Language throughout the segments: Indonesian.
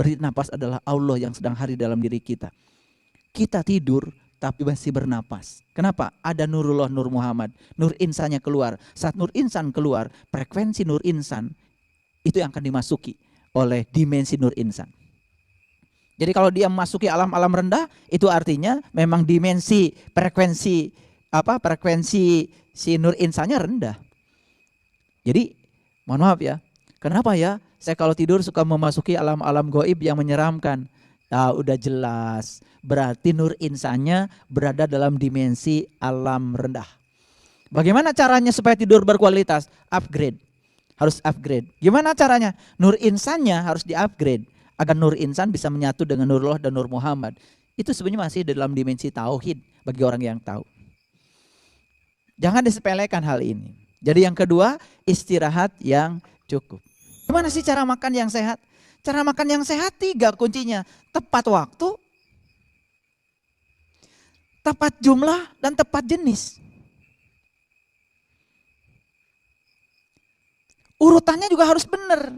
Bernapas adalah Allah yang sedang hadir dalam diri kita. Kita tidur tapi masih bernapas. Kenapa? Ada Nurullah Nur Muhammad. Nur insannya keluar. Saat Nur insan keluar, frekuensi Nur insan itu yang akan dimasuki oleh dimensi Nur insan. Jadi kalau dia memasuki alam-alam rendah, itu artinya memang dimensi frekuensi si Nur insannya rendah. Jadi mohon maaf ya, kenapa ya saya kalau tidur suka memasuki alam-alam goib yang menyeramkan? Nah, udah jelas, berarti Nur insannya berada dalam dimensi alam rendah. Bagaimana caranya supaya tidur berkualitas? Upgrade, harus upgrade. Gimana caranya? Nur insannya harus di-upgrade agar Nur insan bisa menyatu dengan Nurullah dan Nur Muhammad. Itu sebenarnya masih dalam dimensi tauhid bagi orang yang tahu. Jangan disepelekan hal ini. Jadi yang kedua, istirahat yang cukup. Gimana sih cara makan yang sehat? Cara makan yang sehat 3 kuncinya. Tepat waktu, tepat jumlah, dan tepat jenis. Urutannya juga harus benar.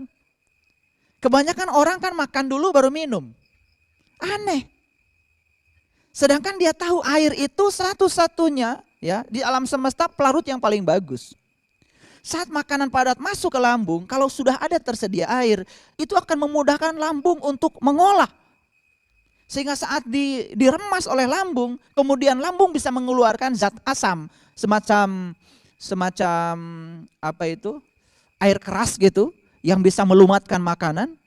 Kebanyakan orang kan makan dulu baru minum. Aneh. Sedangkan dia tahu air itu satu-satunya ya di alam semesta pelarut yang paling bagus. Saat makanan padat masuk ke lambung, kalau sudah ada tersedia air, itu akan memudahkan lambung untuk mengolah. Sehingga saat diremas oleh lambung, kemudian lambung bisa mengeluarkan zat asam, semacam apa itu? Air keras gitu, yang bisa melumatkan makanan.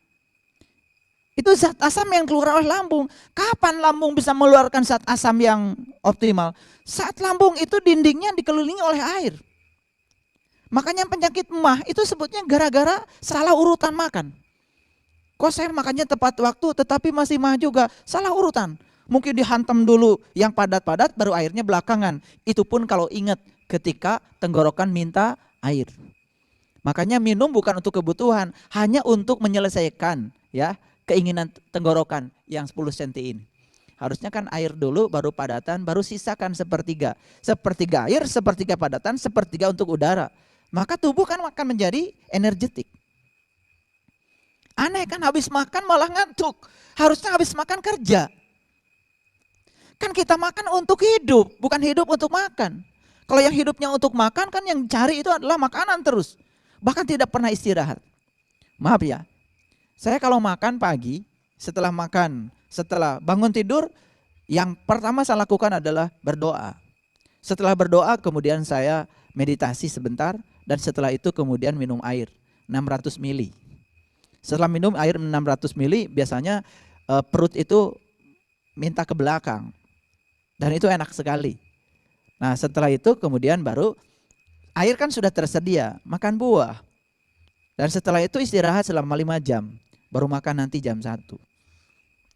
Itu zat asam yang keluar oleh lambung. Kapan lambung bisa mengeluarkan zat asam yang optimal? Saat lambung itu dindingnya dikelilingi oleh air. Makanya penyakit emah itu sebutnya gara-gara salah urutan makan. Kok saya makannya tepat waktu tetapi masih mah juga? Salah urutan. Mungkin dihantam dulu yang padat-padat baru airnya belakangan. Itu pun kalau ingat ketika tenggorokan minta air. Makanya minum bukan untuk kebutuhan, hanya untuk menyelesaikan ya keinginan tenggorokan yang 10 cm ini. Harusnya kan air dulu, baru padatan, baru sisakan sepertiga. Sepertiga air, sepertiga padatan, sepertiga untuk udara. Maka tubuh kan akan menjadi energetik. Aneh kan, habis makan malah ngantuk. Harusnya habis makan kerja. Kan kita makan untuk hidup, bukan hidup untuk makan. Kalau yang hidupnya untuk makan kan yang cari itu adalah makanan terus. Bahkan tidak pernah istirahat. Maaf ya, saya kalau makan pagi, setelah bangun tidur, yang pertama saya lakukan adalah berdoa. Setelah berdoa kemudian saya meditasi sebentar, dan setelah itu kemudian minum air 600 ml. Setelah minum air 600 ml biasanya perut itu minta ke belakang. Dan itu enak sekali. Nah setelah itu kemudian baru air kan sudah tersedia, makan buah. Dan setelah itu istirahat selama 5 jam, baru makan nanti jam 1.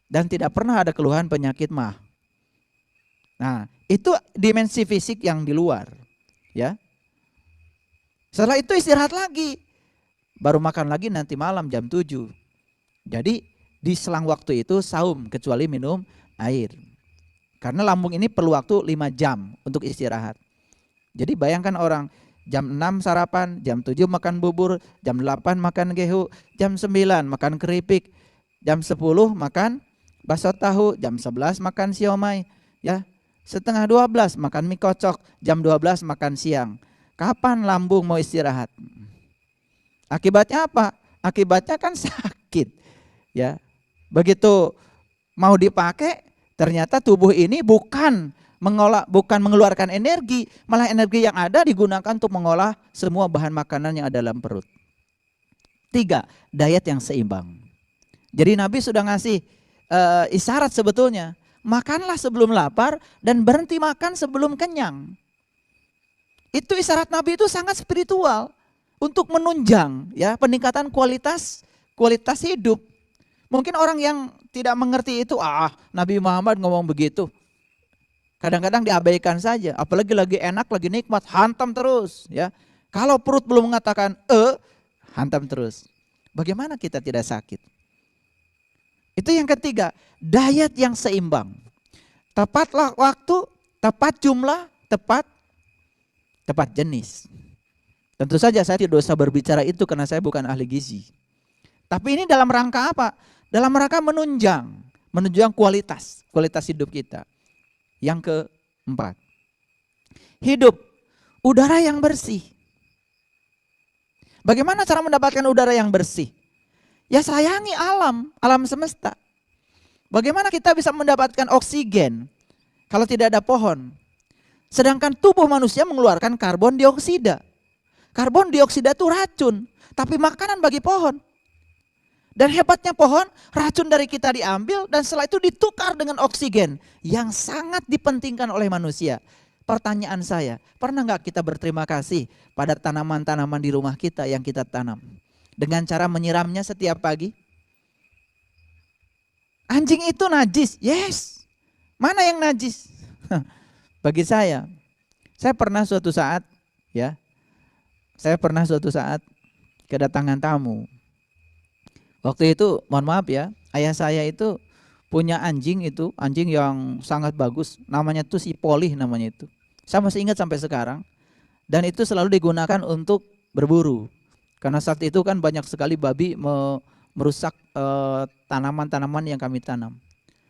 Dan tidak pernah ada keluhan penyakit mah. Nah itu dimensi fisik yang di luar. Ya. Setelah itu istirahat lagi, baru makan lagi nanti malam jam 7. Jadi di selang waktu itu saum kecuali minum air. Karena lambung ini perlu waktu 5 jam untuk istirahat. Jadi bayangkan orang jam 6 sarapan, jam 7 makan bubur, jam 8 makan gehu, jam 9 makan keripik, jam 10 makan bakso tahu, jam 11 makan siomay, ya. Setengah 12 makan mie kocok, jam 12 makan siang. Kapan lambung mau istirahat? Akibatnya apa? Akibatnya kan sakit. Ya. Begitu mau dipakai, ternyata tubuh ini bukan mengeluarkan energi, malah energi yang ada digunakan untuk mengolah semua bahan makanan yang ada dalam perut. 3, diet yang seimbang. Jadi Nabi sudah ngasih isyarat sebetulnya. Makanlah sebelum lapar dan berhenti makan sebelum kenyang. Itu isyarat Nabi itu sangat spiritual untuk menunjang ya peningkatan kualitas hidup. Mungkin orang yang tidak mengerti itu, Nabi Muhammad ngomong begitu. Kadang-kadang diabaikan saja, apalagi lagi enak, lagi nikmat, hantam terus ya. Kalau perut belum mengatakan hantam terus. Bagaimana kita tidak sakit? Itu yang ketiga, diet yang seimbang. Tepat waktu, tepat jumlah, tepat jenis. Tentu saja saya tidak usah berbicara itu karena saya bukan ahli gizi. Tapi ini dalam rangka apa? dalam rangka menunjang kualitas hidup kita. Yang keempat, hidup udara yang bersih. Bagaimana cara mendapatkan udara yang bersih? Ya sayangi alam semesta. Bagaimana kita bisa mendapatkan oksigen kalau tidak ada pohon? Sedangkan tubuh manusia mengeluarkan karbon dioksida. Karbon dioksida itu racun, tapi makanan bagi pohon. Dan hebatnya pohon, racun dari kita diambil dan setelah itu ditukar dengan oksigen yang sangat dipentingkan oleh manusia. Pertanyaan saya, pernah nggak kita berterima kasih pada tanaman-tanaman di rumah kita yang kita tanam? Dengan cara menyiramnya setiap pagi? Anjing itu najis, yes. Mana yang najis? Bagi saya pernah suatu saat kedatangan tamu. Waktu itu, mohon maaf ya, ayah saya itu punya anjing yang sangat bagus, namanya tuh si Polih namanya itu. Saya masih ingat sampai sekarang. Dan itu selalu digunakan untuk berburu. Karena saat itu kan banyak sekali babi merusak tanaman-tanaman yang kami tanam.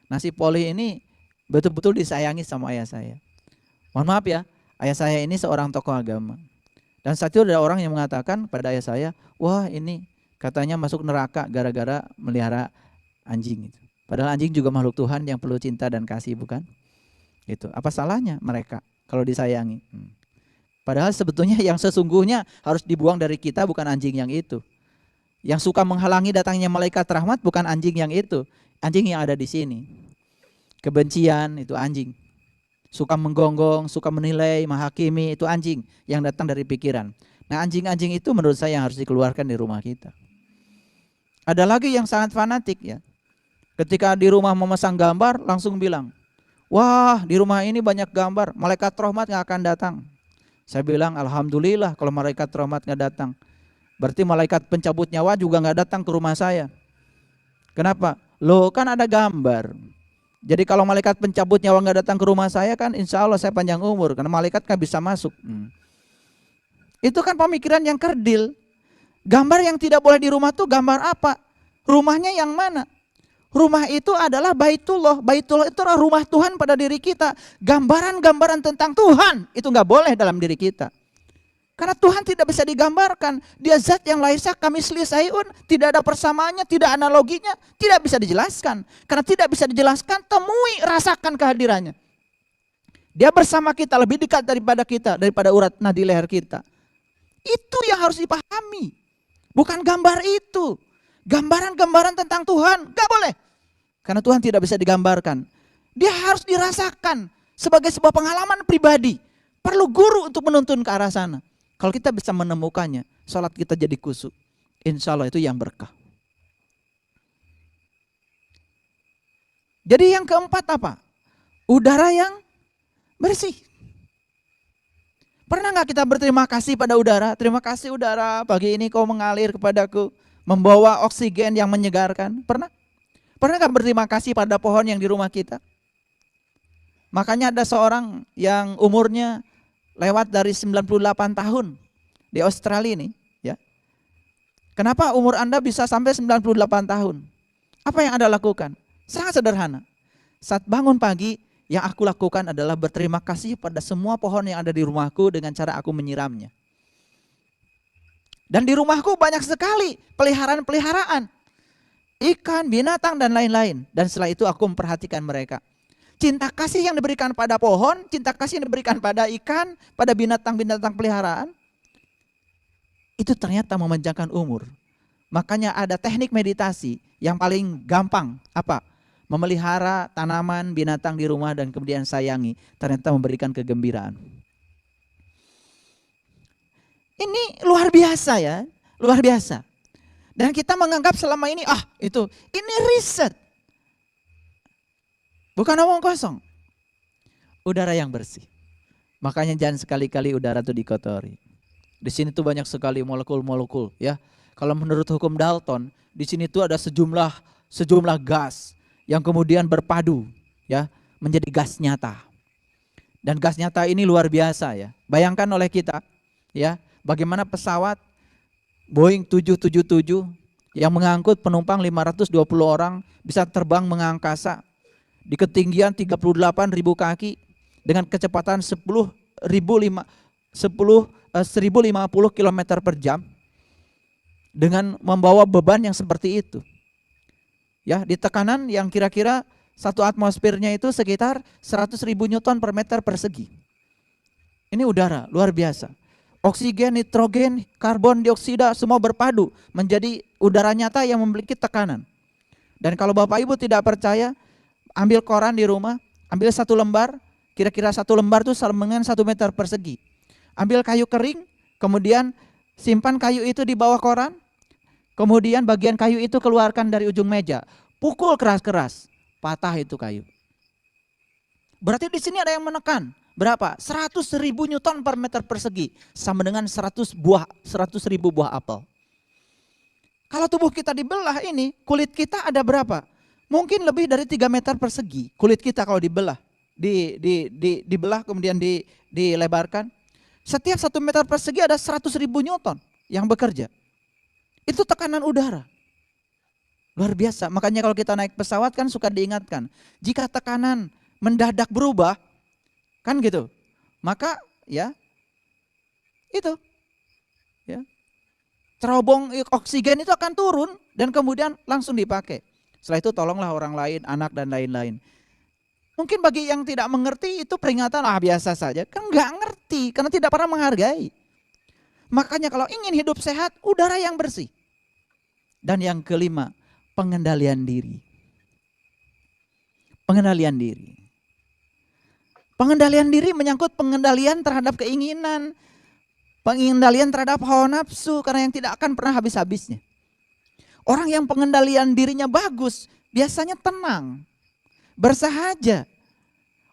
Nah si Polih ini betul-betul disayangi sama ayah saya. Mohon maaf ya, ayah saya ini seorang tokoh agama. Dan saat itu ada orang yang mengatakan pada ayah saya, wah ini katanya masuk neraka gara-gara melihara anjing. Padahal anjing juga makhluk Tuhan yang perlu cinta dan kasih, bukan? Itu apa salahnya mereka kalau disayangi? Padahal sebetulnya yang sesungguhnya harus dibuang dari kita bukan anjing yang itu. Yang suka menghalangi datangnya malaikat rahmat bukan anjing yang itu, anjing yang ada di sini. Kebencian itu anjing. Suka menggonggong, suka menilai, menghakimi, itu anjing yang datang dari pikiran. Nah anjing-anjing itu menurut saya yang harus dikeluarkan di rumah kita. Ada lagi yang sangat fanatik ya. Ketika di rumah memasang gambar langsung bilang, wah di rumah ini banyak gambar, malaikat rahmat gak akan datang. Saya bilang alhamdulillah kalau malaikat rahmat gak datang. Berarti malaikat pencabut nyawa juga gak datang ke rumah saya. Kenapa? Loh kan ada gambar. Jadi kalau malaikat pencabut nyawa gak datang ke rumah saya kan insya Allah saya panjang umur. Karena malaikat kan bisa masuk. Itu kan pemikiran yang kerdil. Gambar yang tidak boleh di rumah tuh gambar apa? Rumahnya yang mana? Rumah itu adalah Baitullah. Baitullah itu adalah rumah Tuhan pada diri kita. Gambaran-gambaran tentang Tuhan itu gak boleh dalam diri kita. Karena Tuhan tidak bisa digambarkan. Dia zat yang laisa kamisli syai'un, tidak ada persamaannya, tidak analoginya, tidak bisa dijelaskan. Karena tidak bisa dijelaskan, temui, rasakan kehadirannya. Dia bersama kita, lebih dekat daripada urat nadi leher kita. Itu yang harus dipahami. Bukan gambar itu. Gambaran-gambaran tentang Tuhan, gak boleh. Karena Tuhan tidak bisa digambarkan. Dia harus dirasakan sebagai sebuah pengalaman pribadi. Perlu guru untuk menuntun ke arah sana. Kalau kita bisa menemukannya, salat kita jadi khusyuk. Insya Allah itu yang berkah. Jadi yang keempat apa? Udara yang bersih. Pernah gak kita berterima kasih pada udara? Terima kasih udara, pagi ini kau mengalir kepadaku, membawa oksigen yang menyegarkan. Pernah? Pernah gak berterima kasih pada pohon yang di rumah kita? Makanya ada seorang yang umurnya lewat dari 98 tahun di Australia ini, ya. Kenapa umur Anda bisa sampai 98 tahun? Apa yang Anda lakukan? Sangat sederhana. Saat bangun pagi, yang aku lakukan adalah berterima kasih pada semua pohon yang ada di rumahku dengan cara aku menyiramnya. Dan di rumahku banyak sekali peliharaan-peliharaan. Ikan, binatang, dan lain-lain. Dan setelah itu aku memperhatikan mereka. Cinta kasih yang diberikan pada pohon, cinta kasih yang diberikan pada ikan, pada binatang-binatang peliharaan, itu ternyata memanjangkan umur. Makanya ada teknik meditasi yang paling gampang, apa? Memelihara tanaman, binatang di rumah dan kemudian sayangi, ternyata memberikan kegembiraan. Ini luar biasa ya, luar biasa. Dan kita menganggap selama ini, ini riset. Bukan omong kosong. Udara yang bersih. Makanya jangan sekali-kali udara itu dikotori. Di sini tuh banyak sekali molekul-molekul ya. Kalau menurut hukum Dalton, di sini tuh ada sejumlah gas yang kemudian berpadu ya menjadi gas nyata. Dan gas nyata ini luar biasa ya. Bayangkan oleh kita ya, bagaimana pesawat Boeing 777 yang mengangkut penumpang 520 orang, bisa terbang mengangkasa di ketinggian 38.000 kaki dengan kecepatan 10.050 km per jam dengan membawa beban yang seperti itu. Ya, di tekanan yang kira-kira satu atmosfernya itu sekitar 100.000 Newton per meter persegi. Ini udara luar biasa. Oksigen, nitrogen, karbon dioksida semua berpadu menjadi udara nyata yang memiliki tekanan. Dan kalau Bapak Ibu tidak percaya, ambil koran di rumah, ambil satu lembar, kira-kira satu lembar itu dengan 1 meter persegi. Ambil kayu kering, kemudian simpan kayu itu di bawah koran, kemudian bagian kayu itu keluarkan dari ujung meja, pukul keras-keras, patah itu kayu. Berarti di sini ada yang menekan. Berapa? 100.000 Newton per meter persegi, sama dengan 100.000 buah apel. Kalau tubuh kita dibelah ini, kulit kita ada berapa? Mungkin lebih dari 3 meter persegi. Kulit kita kalau dibelah, dibelah kemudian dilebarkan. Setiap 1 meter persegi ada 100.000 Newton yang bekerja. Itu tekanan udara. Luar biasa. Makanya kalau kita naik pesawat kan suka diingatkan, jika tekanan mendadak berubah, kan gitu. Maka ya itu ya. Cerobong oksigen itu akan turun dan kemudian langsung dipakai. Setelah itu tolonglah orang lain, anak dan lain-lain. Mungkin bagi yang tidak mengerti itu peringatan, biasa saja. Kan nggak ngerti karena tidak pernah menghargai. Makanya kalau ingin hidup sehat, udara yang bersih. Dan yang kelima, pengendalian diri. Pengendalian diri. Pengendalian diri menyangkut pengendalian terhadap keinginan, pengendalian terhadap hawa nafsu karena yang tidak akan pernah habis-habisnya. Orang yang pengendalian dirinya bagus biasanya tenang, bersahaja.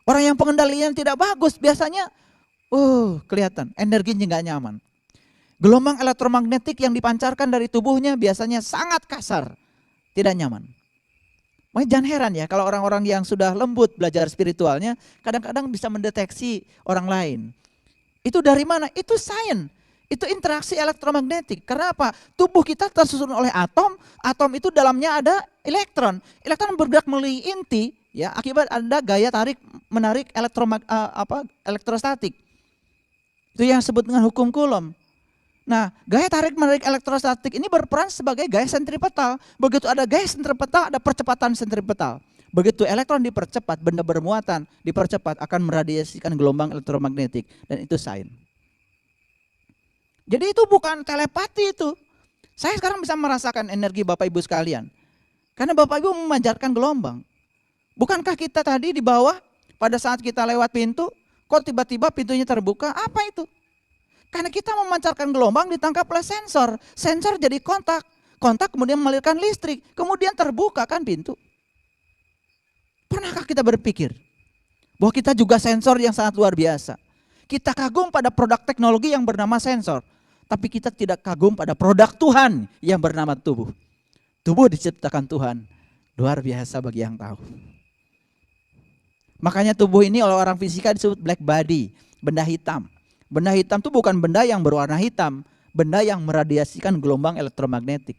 Orang yang pengendalian tidak bagus biasanya kelihatan energinya nggak nyaman. Gelombang elektromagnetik yang dipancarkan dari tubuhnya biasanya sangat kasar, tidak nyaman. Makanya jangan heran ya kalau orang-orang yang sudah lembut belajar spiritualnya kadang-kadang bisa mendeteksi orang lain. Itu dari mana? Itu sains. Itu interaksi elektromagnetik. Karena apa? Tubuh kita tersusun oleh atom. Atom itu dalamnya ada elektron. Elektron bergerak melalui inti ya akibat ada gaya tarik menarik elektrostatik. Itu yang disebut dengan hukum Coulomb. Nah, gaya tarik menarik elektrostatik ini berperan sebagai gaya sentripetal. Begitu ada gaya sentripetal, ada percepatan sentripetal. Begitu elektron dipercepat, benda bermuatan dipercepat akan meradiasikan gelombang elektromagnetik. Dan itu sains. Jadi itu bukan telepati itu. Saya sekarang bisa merasakan energi Bapak Ibu sekalian. Karena Bapak Ibu memancarkan gelombang. Bukankah kita tadi di bawah pada saat kita lewat pintu, kok tiba-tiba pintunya terbuka? Apa itu? Karena kita memancarkan gelombang ditangkap oleh sensor. Sensor jadi kontak. Kontak kemudian mengalirkan listrik. Kemudian terbuka kan pintu. Pernahkah kita berpikir bahwa kita juga sensor yang sangat luar biasa? Kita kagum pada produk teknologi yang bernama sensor. Tapi kita tidak kagum pada produk Tuhan yang bernama tubuh. Tubuh diciptakan Tuhan. Luar biasa bagi yang tahu. Makanya tubuh ini oleh orang fisika disebut black body. Benda hitam. Benda hitam itu bukan benda yang berwarna hitam, benda yang meradiasikan gelombang elektromagnetik.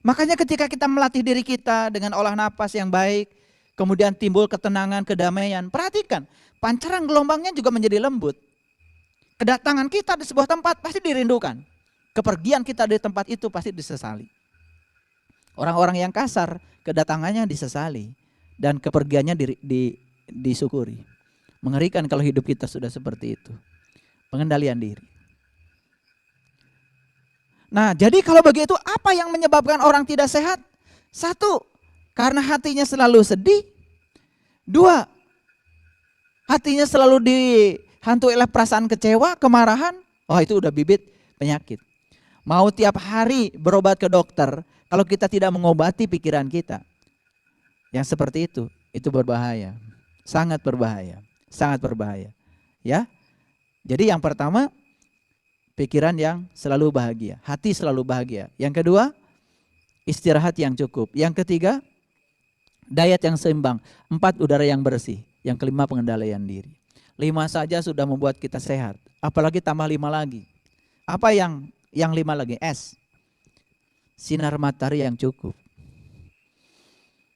Makanya ketika kita melatih diri kita dengan olah napas yang baik, kemudian timbul ketenangan, kedamaian, perhatikan, pancaran gelombangnya juga menjadi lembut. Kedatangan kita di sebuah tempat pasti dirindukan. Kepergian kita dari tempat itu pasti disesali. Orang-orang yang kasar, kedatangannya disesali dan kepergiannya disyukuri. Mengerikan kalau hidup kita sudah seperti itu. Pengendalian diri. Nah, jadi kalau begitu apa yang menyebabkan orang tidak sehat? 1, karena hatinya selalu sedih. 2, hatinya selalu dihantui oleh perasaan kecewa, kemarahan. Oh, itu udah bibit penyakit. Mau tiap hari berobat ke dokter, kalau kita tidak mengobati pikiran kita. Yang seperti itu berbahaya. Sangat berbahaya. Sangat berbahaya. Ya. Jadi yang pertama, pikiran yang selalu bahagia, hati selalu bahagia. Yang kedua, istirahat yang cukup. Yang ketiga, diet yang seimbang. 4, udara yang bersih. Yang kelima, pengendalian diri. 5 saja sudah membuat kita sehat. Apalagi tambah 5 lagi. Apa yang 5 lagi? S. sinar matahari yang cukup.